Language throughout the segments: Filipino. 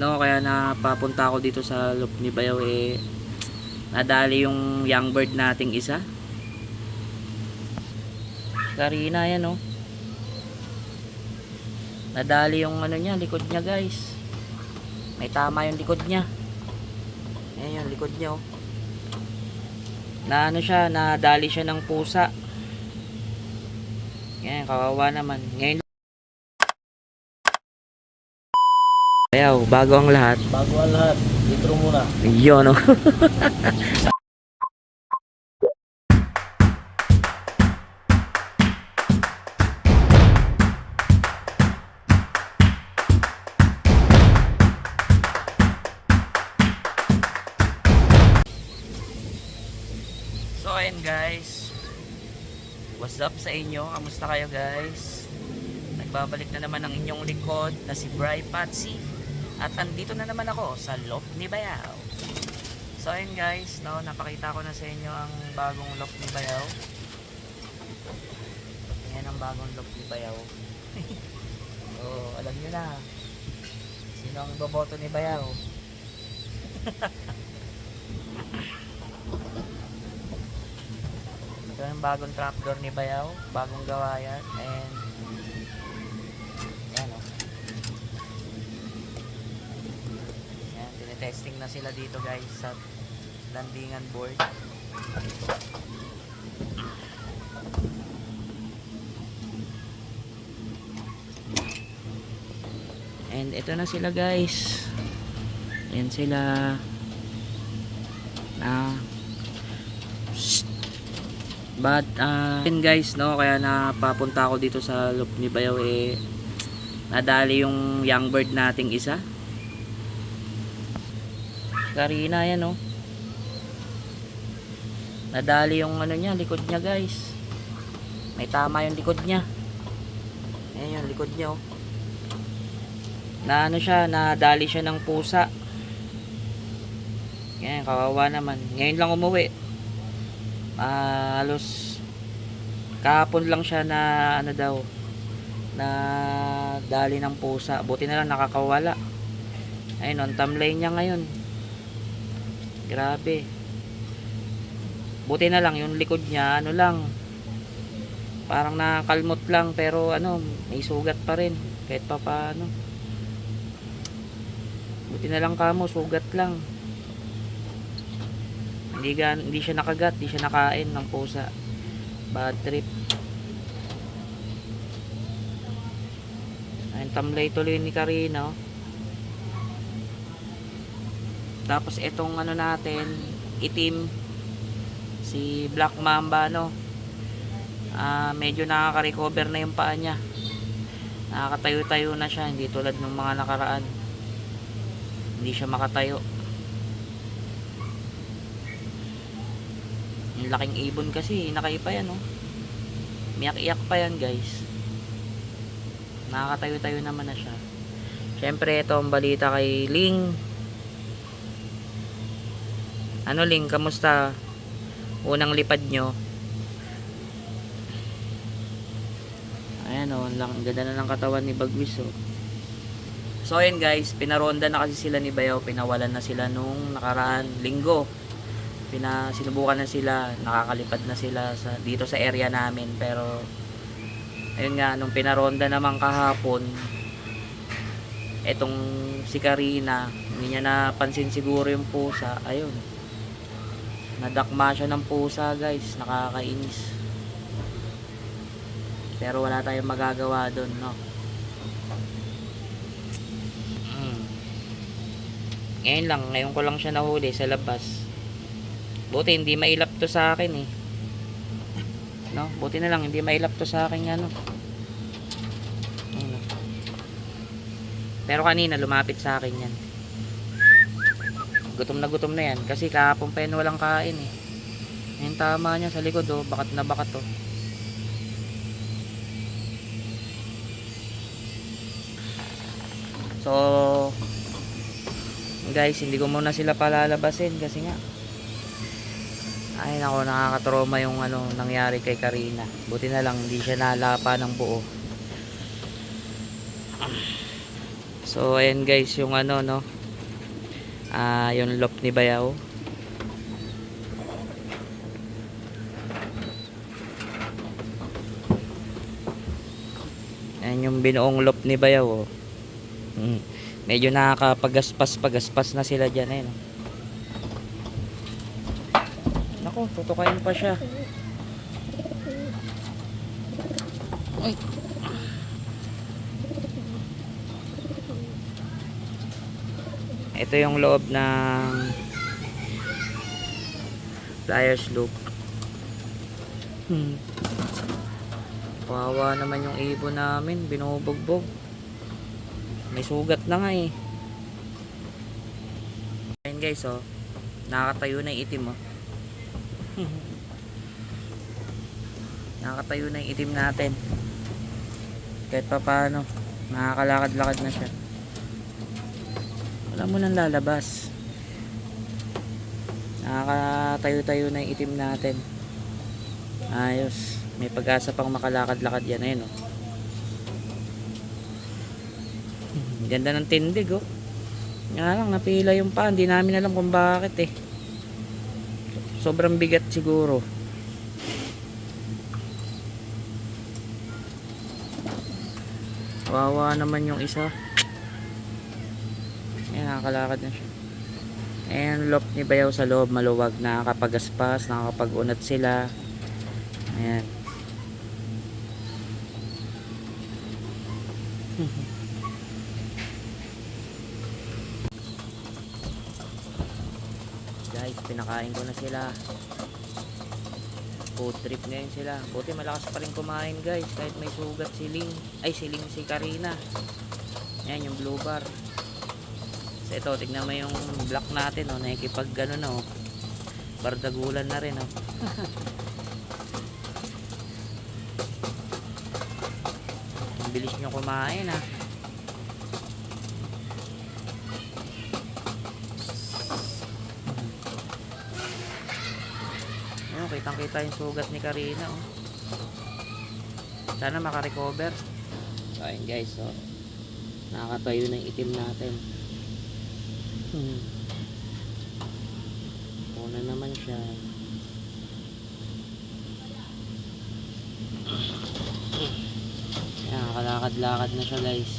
no, kaya napapunta ako dito sa Loop ni Bayaw nadali yung young bird nating isa. Karina yan, no. Nadali yung ano niya, likod niya, guys. May tama yung likod niya. Ayan yung likod niya, oh. Na ano siya, nadali siya ng pusa. Yan, kawawa naman. Ngayon Bayaw, bago ang lahat. Bago ang lahat, intro muna. Yun, no. So ayun guys, what's up sa inyo? Kamusta kayo guys? Nagbabalik na naman ang inyong likod na si Bry Patsy. At andito na naman ako sa Loop ni Bayaw. So ayun guys, no, napakita ko na sa inyo ang bagong Loop ni Bayaw. Yan ang bagong Loop ni Bayaw. Oh, alam nyo na sino ang boboto ni Bayaw. Ito yung bagong trapdoor ni Bayaw, bagong gawa yan. And yan, oh. Yan, tinetesting na sila dito guys sa landingan board. And ito na sila guys. Yan sila. But yun guys, no, kaya napapunta ako dito sa Loop ni Bayaw nadali yung young bird nating isa. Karina yan, no. Nadali yung ano niya, likod niya guys. May tama yung likod niya. Ayan yung likod niya, oh. Na ano siya, nadali siya ng pusa. Yan, kawawa naman. Ngayon lang umuwi. Halos kahapon lang siya na ano daw, na dali ng pusa. Buti na lang nakakawala. Ayun, on tamlay niya ngayon. Grabe. Buti na lang yung likod niya, ano lang, parang nakakalmot lang, pero ano, may sugat pa rin kahit pa paano. Buti na lang kamo, sugat lang. Hindi siya nakagat, hindi siya nakain ng pusa. Bad trip. Ayun, tamlay tuloy ni Karina, oh. Tapos itong ano natin, itim, si Black Mamba, no. Medyo nakaka-recover na yung paa niya. Nakakatayo-tayo na siya, hindi tulad ng mga nakaraan. Hindi siya makatayo. Yung laking ibon kasi, nakaipa yan, oh. Miyak-iyak pa yan, guys. Nakakatayo-tayo naman na siya. Syempre, ito ang balita kay Ling. Ano, Ling, kamusta? Unang lipad nyo. Ayan, oh, ang ganda na ng katawan ni Bagwis, oh. So, ayun guys, pinaronda na kasi sila ni Bayaw. Pinawalan na sila nung nakaraan linggo. Sinubukan na sila, nakakalipad na sila dito sa area namin, pero ayun nga, nung pinaronda naman kahapon, etong si Karina, hindi niya napansin siguro yung pusa. Ayun, nadakma siya ng pusa guys, nakakainis, pero wala tayong magagawa doon, no. Ngayon ko lang siya nahuli sa labas. Buti hindi mailap to sa akin, eh. No, buti na lang hindi mailap to sa akin, ano. Pero kanina lumapit sa akin yan. Gutom na yan kasi kahapon pa yan walang kain, eh. Yung tama niya sa likod, oh, bakat na bakat, oh. So guys, hindi ko muna sila palalabasin kasi nga, ay nako, nakakatroma yung ano nangyari kay Karina. Buti na lang hindi siya nalapa ng buo. So ayan guys yung ano no, yung loft ni Bayaw. Ayan yung binuong loft ni Bayaw oh. Medyo nakakapagaspas na sila dyan eh no? Nako, tutukain pa siya. Ay. Ito yung loob ng flyers loop. Kawawa naman yung ibon namin, binubugbog. May sugat na nga eh. Ayun guys oh, nakakatayo na yung itim oh. Nakakatayo na yung itim natin. Kahit pa paano, nakakalakad-lakad na siya. Wala mo nang lalabas. Nakakatayo-tayo na yung itim natin. Ayos. May pag-asa pang makalakad-lakad yan. Ayun oh. Ganda ng tindig oh. Nga lang, napila yung pa. Hindi namin alam kung bakit eh. Sobrang bigat siguro. Wawa naman yung isa. Ayan, nakakalakad na siya. Ayan, loft ni Bayaw sa loob, maluwag. Nakakapagaspas, nakakapag-unat sila. Ayan. Guys, pinakain ko na sila. Food trip ngayon sila. Buti malakas pa rin kumain guys. Kahit may sugat si Ling. Ay, si Karina. Ayan yung blue bar. So ito, tignan mo yung block natin oh. Nakikipag gano'n oh. Bardagulan na rin oh. Ang bilis nyo kumain ah. Ayun, kitang kita yung sugat ni Karina oh. Sana makarecover. So ayun guys oh. Nakakatayo na yung itim natin. Una naman siya. Ayan, kalakad-lakad na siya guys.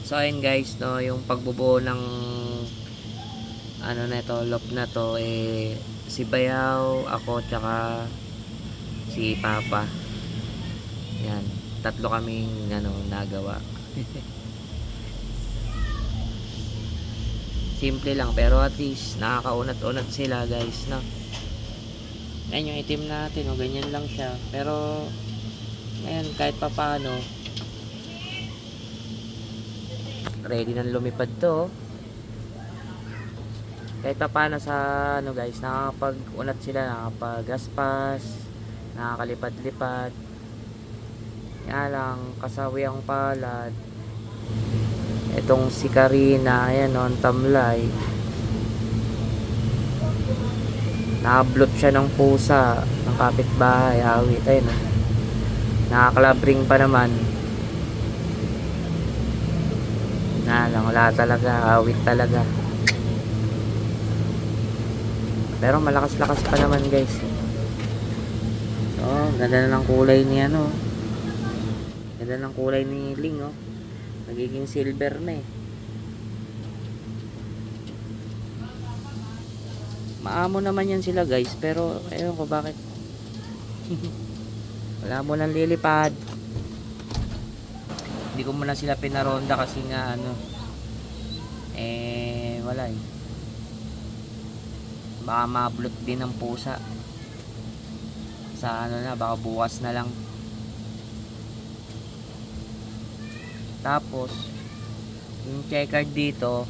So ayun guys no, yung pagbubuo ng ano na ito, loft na to eh, si Bayaw, ako tsaka si Papa. Yan, tatlo kaming ano, nagawa. Simple lang pero at least nakakaunat-unat sila guys no. Ayan yung itim natin o, ganyan lang siya. Pero ayan, kahit pa paano ready nang lumipad to. Kahit pa paano sa ano guys, nakakapag-unat sila, nakakapag-gaspas, nakakalipad-lipad. Yan lang, kasawi ang palad. Itong si Karina, ayan o, ang tamlay. Nakablot siya ng pusa ng kapitbahay, awit, ayun o. Nakakalabring pa naman. Na lang, wala talaga, awit talaga. Pero malakas-lakas pa naman guys. So, ganda na ng kulay ni ano. Ganda ng kulay ni Ling oh. Nagiging silver na eh. Maamo naman yan sila guys, pero ayun ko bakit. Wala mo nang lilipad. Hindi ko muna sila pinaronda kasi nga ano, eh wala eh. Baka mablot din ng pusa. Sa ano na, baka bukas na lang. Tapos yung checkered dito,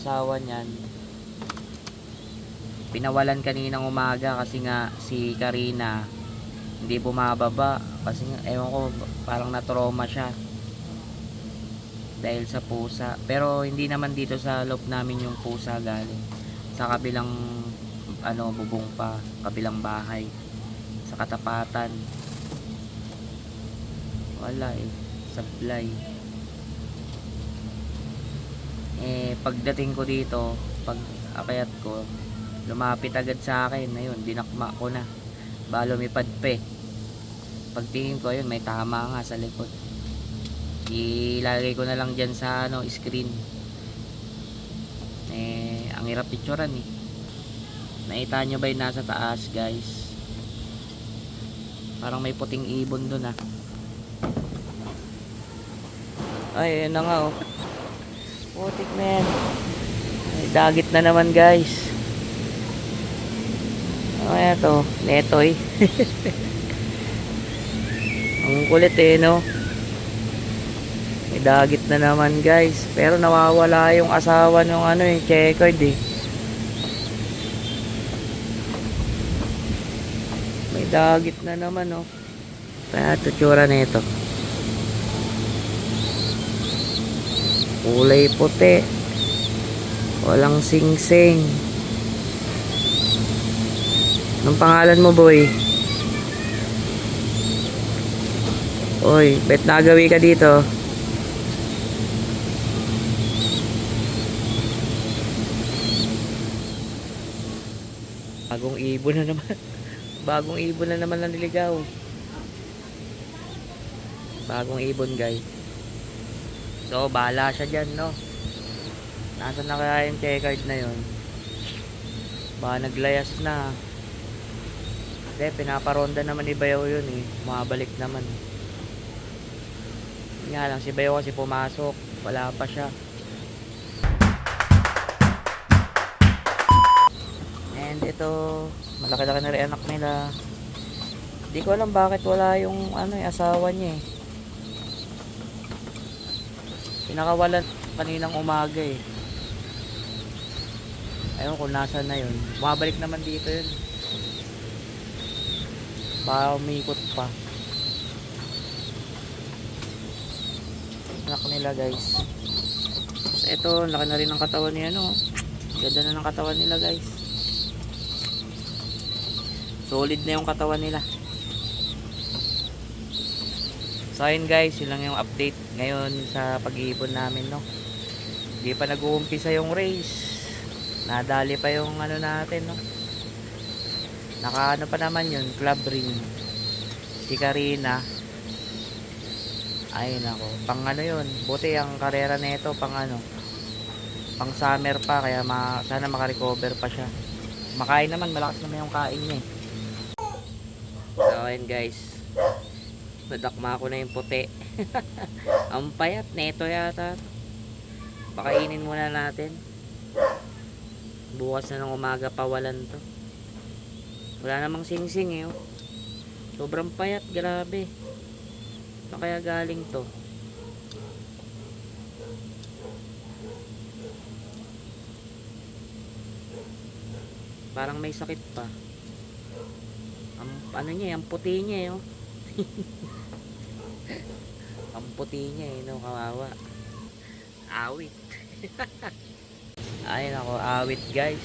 asawa niyan, pinawalan kaninang umaga kasi nga si Karina hindi bumababa kasi nga, ewan ko, parang na-trauma siya dahil sa pusa. Pero hindi naman dito sa loob namin yung pusa galing, sa kabilang bubong pa, kabilang bahay, sa katapatan. Wala eh, sablay. Pagdating ko dito, pag akyat ko, lumapit agad sa akin. Ayun, dinakma ko na. Ba lumipad pa eh. Pagtingin ko, ayun, may tama nga sa likod. Ilalagay ko na lang dyan sa screen. Ang hirap picturean eh. Nakita nyo ba yung nasa taas, guys? Parang may puting ibon dun ah. Ay, ayun na nga oh. Putik na yan. May dagit na naman, guys. Ano kaya to? Netoy. Ang kulit eh, no? May dagit na naman, guys. Pero nawawala yung asawa ng checkered eh. May dagit na naman, no? Kaya tutsura na ito. Kulay puti. Walang sing-sing. Anong pangalan mo, boy? Oy, bet nagawi ka dito. Bagong ibon na naman. Bagong ibon na naman ang niligaw. Bagong ibon, guys. So, bahala siya dyan, no? Nasaan na kaya yung checkered na yun? Baka naglayas na. Hindi, pinaparonda naman ni Bayaw yun eh. Mabalik naman. Nga lang, si Bayaw kasi pumasok. Wala pa siya. And ito, malaki-laki na rin anak nila. Hindi ko alam bakit wala yung asawa niya eh. Pinakawalan kaninang umaga eh. Ayun kung nasaan na yun. Bumabalik naman dito yun. Baka umikot pa. Anak nila, guys. So, ito, laki na rin ang katawan niya, no? Ganda na ng katawan nila, guys. Solid na yung katawan nila. So ayun, guys, yun lang yung update ngayon sa pag-iipon namin, no? Hindi pa nag-uumpisa yung race. Nadali pa yung natin, no? Naka pa naman yun, club ring. Si Karina. Ayun ako, pang yun. Buti ang karera nito pang pang summer pa, kaya sana makarecover pa siya. Makain naman, malakas naman yung kain niya eh. So ayun, guys, nadakma ko na yung puti. Ang payat neto yata. Pakainin muna natin. Bukas na ng umaga pawalan to. Wala namang sing-sing eh, oh. Sobrang payat, grabe. Saan kaya galing to? Parang may sakit pa. Ang puti niya eh, oh. Ang puti niya eh, no, kawawa. Awit. Ayun ako, awit, guys.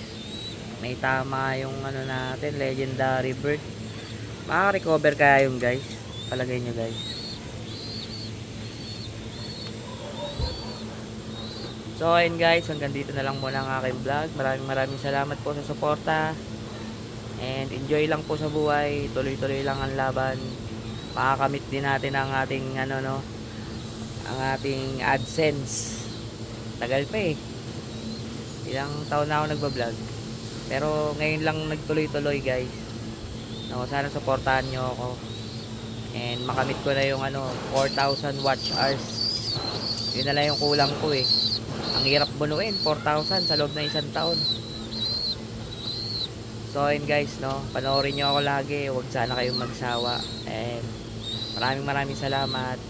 May tama yung natin, legendary bird. Maka-recover kaya yung, guys? Palagay nyo, guys. So ayun, guys, hanggang dito na lang muna ang aking vlog. Maraming salamat po sa suporta. And enjoy lang po sa buhay. Tuloy-tuloy lang ang laban. Makakamit din natin ang ating ang ating AdSense. Tagal pa eh. Ilang taon na ako nagba-vlog. Pero ngayon lang nagtuloy-tuloy, guys. No, sana suportahan nyo ako. And makamit ko na yung 4,000 watch hours. Yun na lang yung kulang ko eh. Ang hirap bunuin, 4,000 sa loob ng isang taon. So ayun, guys, no, panoorin nyo ako lagi. Huwag sana kayong magsawa. And maraming salamat.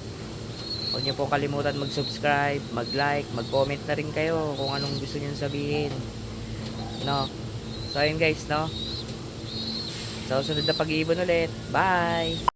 Huwag nyo po kalimutan mag-subscribe, mag-like, mag-comment na rin kayo kung anong gusto nyo sabihin, no. So ayun, guys, no, sa susunod na pag-iibon ulit. Bye.